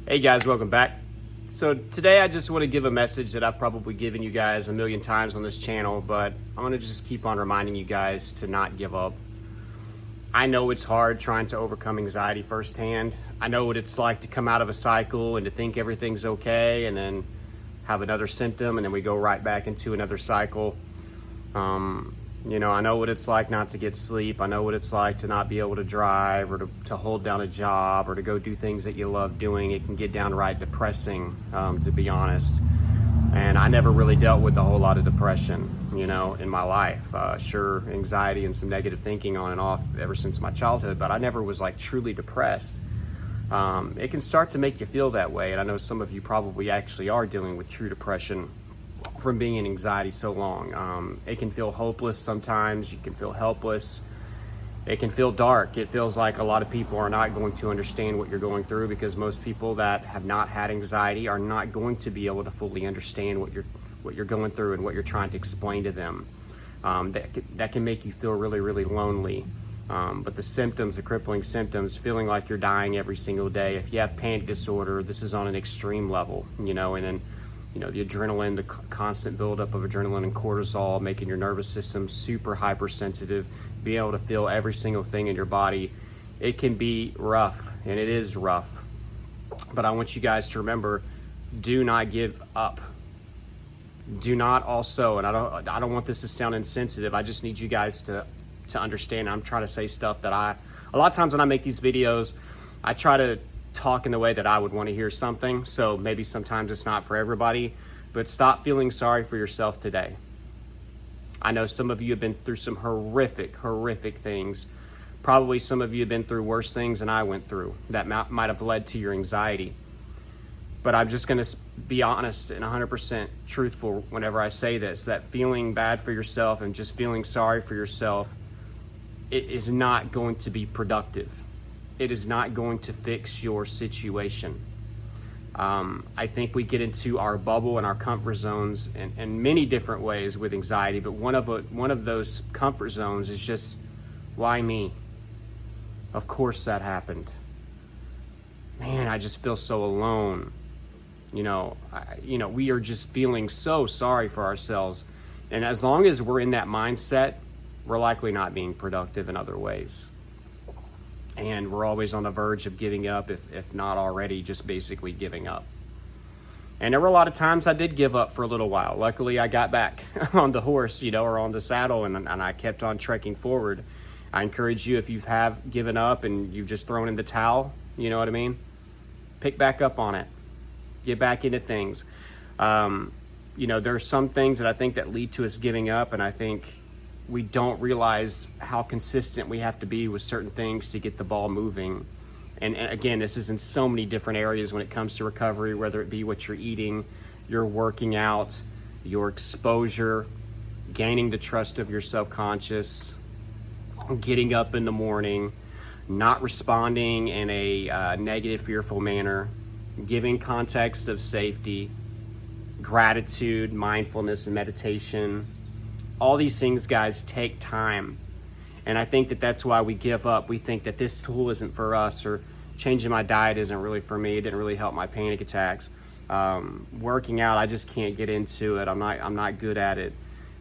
Hey guys, welcome back. So today I just want to give a message that I've probably given you guys a million times on this channel, but I'm going to just keep on reminding you guys to not give up. I know it's hard trying to overcome anxiety firsthand. I know what it's like to come out of a cycle and to think everything's okay and then have another symptom and then we go right back into another cycle. I know what it's like not to get sleep. I know what it's like to not be able to drive or to hold down a job or to go do things that you love doing. It can get downright depressing, to be honest. And I never really dealt with a whole lot of depression, in my life. Sure, anxiety and some negative thinking on and off ever since my childhood, but I never was like truly depressed. It can start to make you feel that way. And I know some of you probably actually are dealing with true depression from being in anxiety so long. It can feel hopeless sometimes. You can feel helpless. It can feel dark. It feels like a lot of people are not going to understand what you're going through because most people that have not had anxiety are not going to be able to fully understand what you're going through and what you're trying to explain to them. That can make you feel really, really lonely. But the symptoms, the crippling symptoms, feeling like you're dying every single day. If you have panic disorder, this is on an extreme level, and then the adrenaline, the constant buildup of adrenaline and cortisol, making your nervous system super hypersensitive, being able to feel every single thing in your body. It can be rough, and it is rough. But I want you guys to remember, do not give up. Do not also, and I don't want this to sound insensitive. I just need you guys to understand. I'm trying to say stuff that a lot of times when I make these videos, I try to talk in the way that I would want to hear something. So maybe sometimes it's not for everybody, but stop feeling sorry for yourself today. I know some of you have been through some horrific things. Probably some of you have been through worse things than I went through that might have led to your anxiety. But I'm just going to be honest and 100% truthful whenever I say this, that feeling bad for yourself and just feeling sorry for yourself, it is not going to be productive. It is not going to fix your situation. I think we get into our bubble and our comfort zones in many different ways with anxiety, but one of those comfort zones is just, why me? Of course that happened. Man, I just feel so alone. We are just feeling so sorry for ourselves. And as long as we're in that mindset, we're likely not being productive in other ways. And we're always on the verge of giving up, if not already just basically giving up. And there were a lot of times I did give up for a little while. Luckily, I got back on the horse, or on the saddle, and I kept on trekking forward. I encourage you, if you have given up and you've just thrown in the towel, you know what I mean? Pick back up on it. Get back into things. There are some things that I think that lead to us giving up, and I think we don't realize how consistent we have to be with certain things to get the ball moving. And again, this is in so many different areas when it comes to recovery, whether it be what you're eating, your working out, your exposure, gaining the trust of your subconscious, getting up in the morning, not responding in a negative, fearful manner, giving context of safety, gratitude, mindfulness, and meditation. All these things, guys, take time. And I think that that's why we give up. We think that this tool isn't for us, or changing my diet isn't really for me. It didn't really help my panic attacks. Working out, I just can't get into it. I'm not good at it.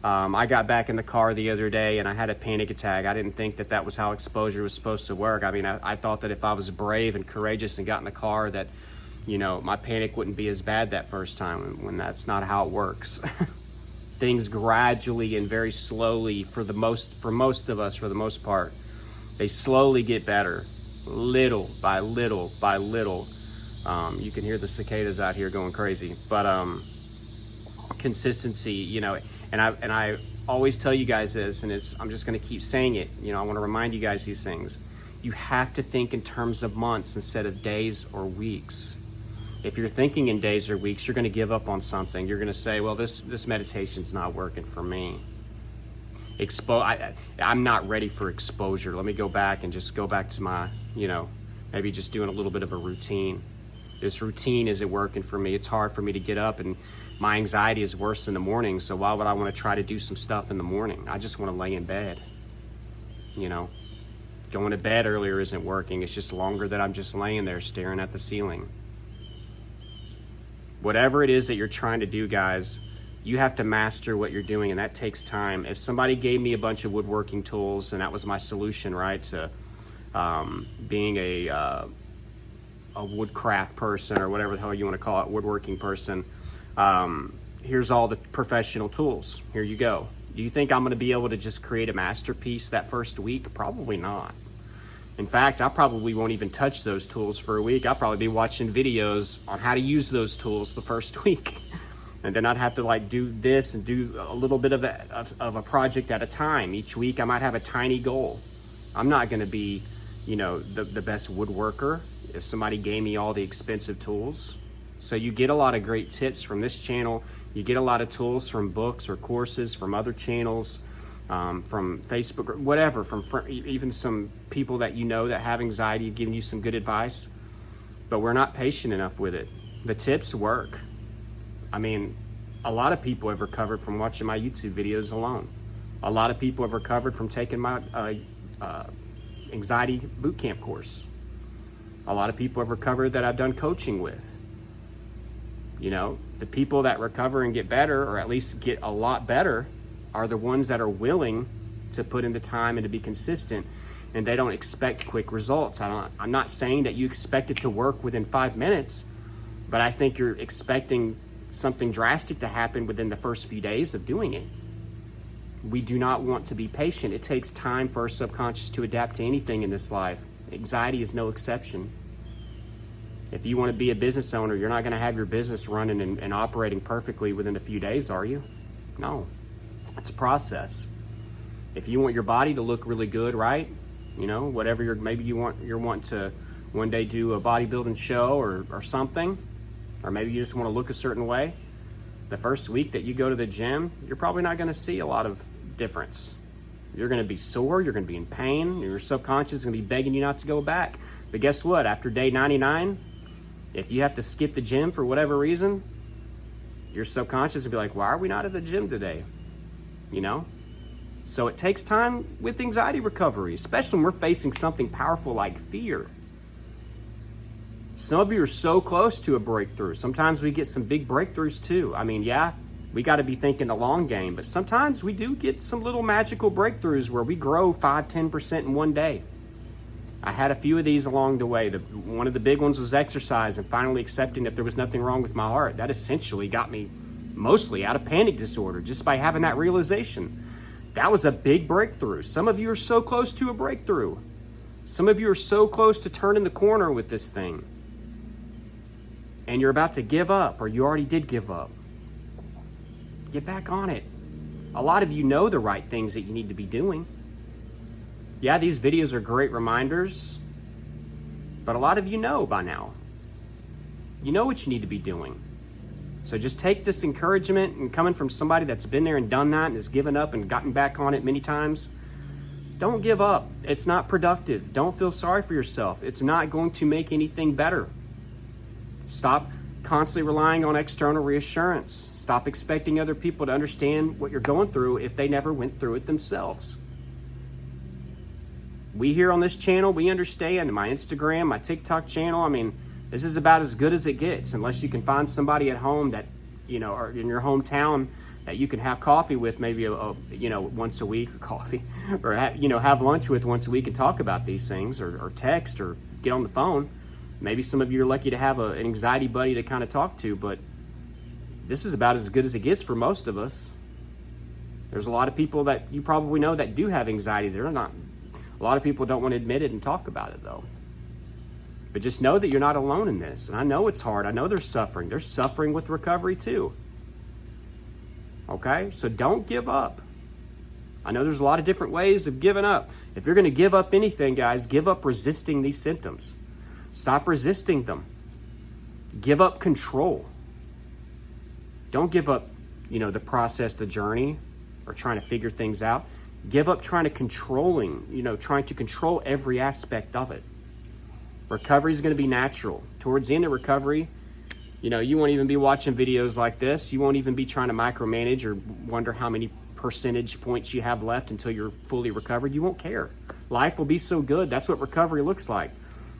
I got back in the car the other day and I had a panic attack. I didn't think that was how exposure was supposed to work. I mean, I thought that if I was brave and courageous and got in the car that, my panic wouldn't be as bad that first time, when that's not how it works. Things gradually and very slowly, for most of us, for the most part, they slowly get better, little by little by little. You can hear the cicadas out here going crazy, but consistency, and I always tell you guys this, and I'm just going to keep saying it. I want to remind you guys these things. You have to think in terms of months instead of days or weeks. If you're thinking in days or weeks, you're going to give up on something. You're going to say, well, this meditation's not working for me. I'm not ready for exposure. Let me go back to my, maybe just doing a little bit of a routine. This routine isn't working for me. It's hard for me to get up, and my anxiety is worse in the morning. So why would I want to try to do some stuff in the morning? I just want to lay in bed. Going to bed earlier isn't working. It's just longer that I'm just laying there staring at the ceiling. Whatever it is that you're trying to do, guys, you have to master what you're doing, and that takes time. If somebody gave me a bunch of woodworking tools and that was my solution, right, to being a woodcraft person, or whatever the hell you want to call it, woodworking person, here's all the professional tools. Here you go. Do you think I'm going to be able to just create a masterpiece that first week? Probably not. In fact, I probably won't even touch those tools for a week. I'll probably be watching videos on how to use those tools the first week. And then I'd have to like do this and do a little bit of a project at a time. Each week I might have a tiny goal. I'm not going to be, the best woodworker if somebody gave me all the expensive tools. So you get a lot of great tips from this channel. You get a lot of tools from books or courses from other channels, from Facebook, or whatever, from even some people that that have anxiety, giving you some good advice. But we're not patient enough with it. The tips work. I mean, a lot of people have recovered from watching my YouTube videos alone. A lot of people have recovered from taking my anxiety bootcamp course. A lot of people have recovered that I've done coaching with. The people that recover and get better, or at least get a lot better, are the ones that are willing to put in the time and to be consistent, and they don't expect quick results. I'm not saying that you expect it to work within 5 minutes, but I think you're expecting something drastic to happen within the first few days of doing it. We do not want to be patient. It takes time for our subconscious to adapt to anything in this life. Anxiety is no exception. If you want to be a business owner, you're not going to have your business running and operating perfectly within a few days, are you? No. It's a process. If you want your body to look really good, right? Whatever maybe you're wanting to one day do a bodybuilding show or something, or maybe you just want to look a certain way. The first week that you go to the gym, you're probably not going to see a lot of difference. You're going to be sore, you're going to be in pain, your subconscious is going to be begging you not to go back. But guess what? After day 99, if you have to skip the gym for whatever reason, your subconscious will be like, why are we not at the gym today? So it takes time with anxiety recovery, especially when we're facing something powerful like fear. Some of you are so close to a breakthrough. Sometimes we get some big breakthroughs too. I mean, yeah, we got to be thinking the long game, but sometimes we do get some little magical breakthroughs where we grow 5-10% in one day. I had a few of these along the way. One of the big ones was exercise and finally accepting that there was nothing wrong with my heart. That essentially got me mostly out of panic disorder just by having that realization. That was a big breakthrough. Some of you are so close to a breakthrough. Some of you are so close to turning the corner with this thing. And you're about to give up, or you already did give up. Get back on it. A lot of you know the right things that you need to be doing. Yeah, these videos are great reminders, but a lot of you know by now. You know what you need to be doing. So just take this encouragement, and coming from somebody that's been there and done that and has given up and gotten back on it many times, don't give up. It's not productive. Don't feel sorry for yourself. It's not going to make anything better. Stop constantly relying on external reassurance. Stop expecting other people to understand what you're going through if they never went through it themselves. We here on this channel, we understand. My Instagram, my TikTok channel, I mean, this is about as good as it gets, unless you can find somebody at home that, or in your hometown that you can have coffee with maybe, once a week, or coffee, or, have lunch with once a week and talk about these things, or text, or get on the phone. Maybe some of you are lucky to have an anxiety buddy to kind of talk to, but this is about as good as it gets for most of us. There's a lot of people that you probably know that do have anxiety. A lot of people don't want to admit it and talk about it, though. But just know that you're not alone in this. And I know it's hard. I know there's suffering. There's suffering with recovery, too. Okay? So don't give up. I know there's a lot of different ways of giving up. If you're going to give up anything, guys, give up resisting these symptoms. Stop resisting them. Give up control. Don't give up, the process, the journey, or trying to figure things out. Give up trying to control every aspect of it. Recovery is going to be natural. Towards the end of recovery, you won't even be watching videos like this. You won't even be trying to micromanage or wonder how many percentage points you have left until you're fully recovered. You won't care. Life will be so good. That's what recovery looks like.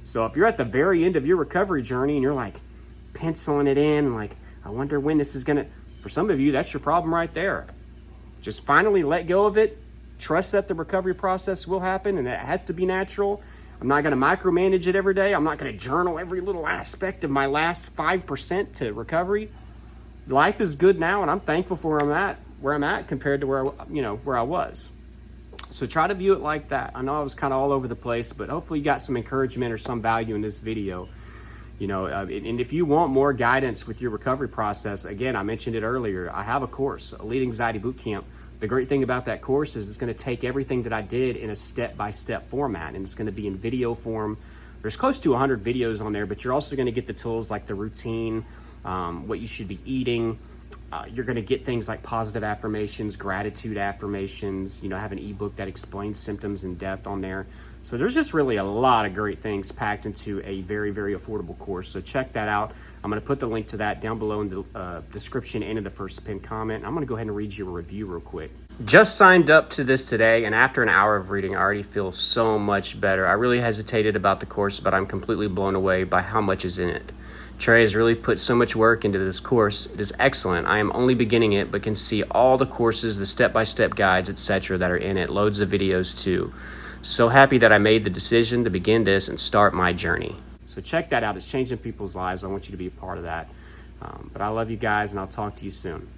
So if you're at the very end of your recovery journey and you're like penciling it in, like, I wonder when this is gonna, for some of you, that's your problem right there. Just finally let go of it. Trust that the recovery process will happen and it has to be natural. I'm not gonna micromanage it every day. I'm not gonna journal every little aspect of my last 5% to recovery. Life is good now and I'm thankful for where I'm at compared to where I was. So try to view it like that. I know I was kind of all over the place, but hopefully you got some encouragement or some value in this video. And if you want more guidance with your recovery process, again, I mentioned it earlier, I have a course, Elite Anxiety Bootcamp. The great thing about that course is it's going to take everything that I did in a step-by-step format, and it's going to be in video form. There's close to 100 videos on there, but you're also going to get the tools like the routine, what you should be eating. You're going to get things like positive affirmations, gratitude affirmations. I have an ebook that explains symptoms in depth on there. So there's just really a lot of great things packed into a very, very affordable course. So check that out. I'm going to put the link to that down below in the description and in the first pinned comment. I'm going to go ahead and read you a review real quick. Just signed up to this today, and after an hour of reading, I already feel so much better. I really hesitated about the course, but I'm completely blown away by how much is in it. Trey has really put so much work into this course. It is excellent. I am only beginning it, but can see all the courses, the step-by-step guides, etc. that are in it. Loads of videos too. So happy that I made the decision to begin this and start my journey. So check that out. It's changing people's lives. I want you to be a part of that. But I love you guys, and I'll talk to you soon.